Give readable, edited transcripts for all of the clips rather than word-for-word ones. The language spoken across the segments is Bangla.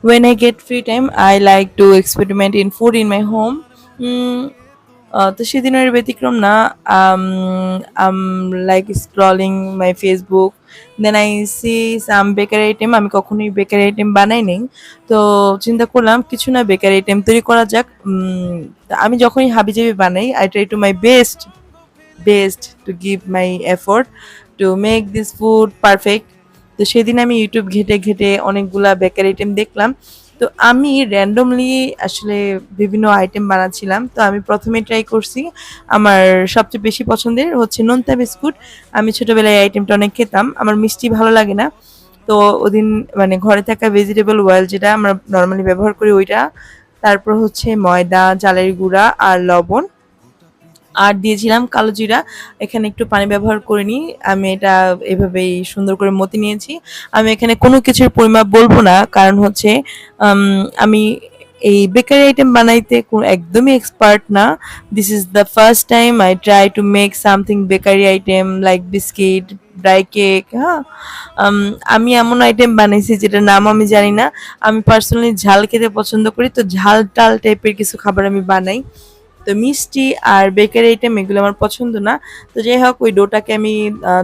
When I get free time, I like to experiment in food in my home. Mm, তো সেদিনের ব্যতিক্রম না। I'm like scrolling my Facebook, then I see some bakery item. আমি কখনোই বেকারি আইটেম বানাই নাই, তো চিন্তা করলাম কিছু না বেকারি আইটেম তৈরি করা যাক। তা আমি যখনই হাবিজাবি বানাই, I try to my best to give my effort to make this food perfect. তো সেদিন আমি ইউটিউব ঘেটে ঘেটে অনেকগুলা বেকারি আইটেম দেখলাম। তো আমি র্যান্ডমলি আসলে বিভিন্ন আইটেম বানাচ্ছিলাম। তো আমি প্রথমে ট্রাই করছি, আমার সবচেয়ে বেশি পছন্দের হচ্ছে নোনতা বিস্কুট। আমি ছোটোবেলায় এই আইটেমটা অনেক খেতাম, আমার মিষ্টি ভালো লাগে না। তো ওদিন মানে ঘরে থাকা ভেজিটেবল অয়েল যেটা আমরা নর্মালি ব্যবহার করি ওইটা, তারপর হচ্ছে ময়দা, চালের গুঁড়া আর লবণ, আর দিয়েছিলাম কালো জিরা। এখানে একটু পানি ব্যবহার করিনি, আমি এটা এভাবেই সুন্দর করে মথে নিয়েছি। আমি এখানে কোনো কিছুর পরিমাপ বলবো না, কারণ হচ্ছে আমি এই বেকারি আইটেম বানাইতে একদমই এক্সপার্ট না। This is the first time I try to make something bakery item like biscuit, dry cake. হ্যাঁ, আমি এমন আইটেম বানাইছি যেটার নাম আমি জানি না। আমি পার্সোনালি ঝাল খেতে পছন্দ করি, তো ঝাল টাল টাইপের কিছু খাবার আমি বানাই। তো মিষ্টি আর বেকারি আইটেম এগুলো আমার পছন্দ না। তো যাই হোক, ওই ডোটাকে আমি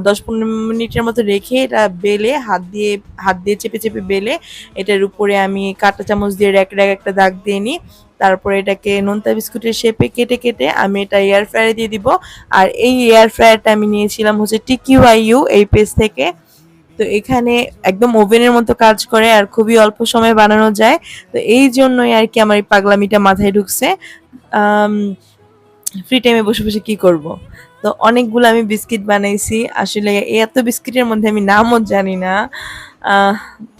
10-15 মিনিটের মতো রেখে এটা বেলে হাত দিয়ে চেপে চেপে বেলে এটার উপরে আমি কাঁটা চামচ দিয়ে র্যাক র্যাক একটা দাগ দিয়ে নিই। তারপরে এটাকে নোনতা বিস্কুটের শেপে কেটে কেটে আমি এটা এয়ার ফ্রায়ারে দিয়ে দিব। আর এই এয়ার ফ্রায়ারটা আমি নিয়েছিলাম হচ্ছে TQIU এই পেজ থেকে। তো এখানে একদম ওভেনের মতো কাজ করে আর খুবই অল্প সময়ে বানানো যায়। তো এই জন্যই আর কি আমার এই পাগলামিটা মাথায় ঢুকছে। আম ফ্রি টাইমে বসে বসে কি করব। তো অনেকগুলো আমি বিস্কিট বানাইছি। আসলে এত বিস্কিটের মধ্যে আমি নামও জানি না। আহ,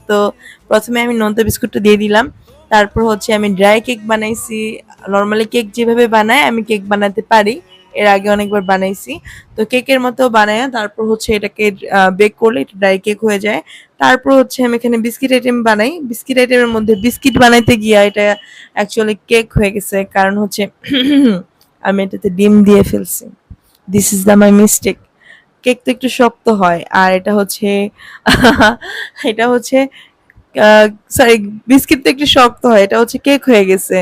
তো প্রথমে আমি নোনতা বিস্কুটটা দিয়ে দিলাম। তারপর হচ্ছে আমি ড্রাই কেক বানাইছি। নর্মালি কেক যেভাবে বানায় আমি কেক বানাতে পারি, এর আগে অনেকবার বানাইছি। তো কেকের মতো বানায় তারপর হচ্ছে এটাকে বেক করলে এটা ড্রাই কেক হয়ে যায়। তারপর হচ্ছে আমি এখানে বিস্কিট আইটেম বানাই। বিস্কিট আইটেমের মধ্যে বিস্কিট বানাইতে গিয়া এটা অ্যাকচুয়ালি কেক হয়ে গেছে, কারণ হচ্ছে আমি এটাতে ডিম দিয়ে ফেলছি। This is the my mistake. Cake তো একটু শক্ত হয়, আর এটা হচ্ছে এটা হচ্ছে সরি, বিস্কিট তো একটু শক্ত হয়, এটা হচ্ছে কেক হয়ে গেছে।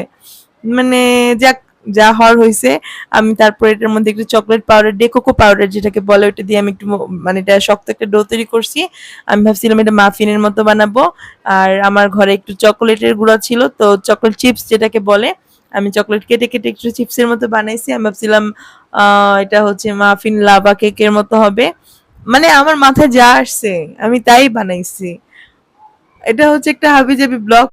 মানে যাক, যা হওয়ার হয়েছে। আমি তারপর এটার মধ্যে একটু চকলেট পাউডার দিয়ে, কোকো পাউডার যেটাকে বলে, ওটা দিয়ে আমি একটু মানে এটা শক্ত একটা ডো তৈরি করছি। আমি ভাবছিলাম এটা মাফিনের মতো বানাবো। আর আমার ঘরে একটু চকোলেটের গুঁড়া ছিল, তো চকলেট চিপস যেটাকে বলে, আমি চকলেট কেটে কেটে একটু চিপসের মতো বানাইছি। আমি ভাবছিলাম এটা হচ্ছে মাফিন লাভা কেকের মতো হবে। মানে আমার মাথায় যা আসছে আমি তাই বানাইছি। এটা হচ্ছে একটা হাবিজাবি ব্লগ।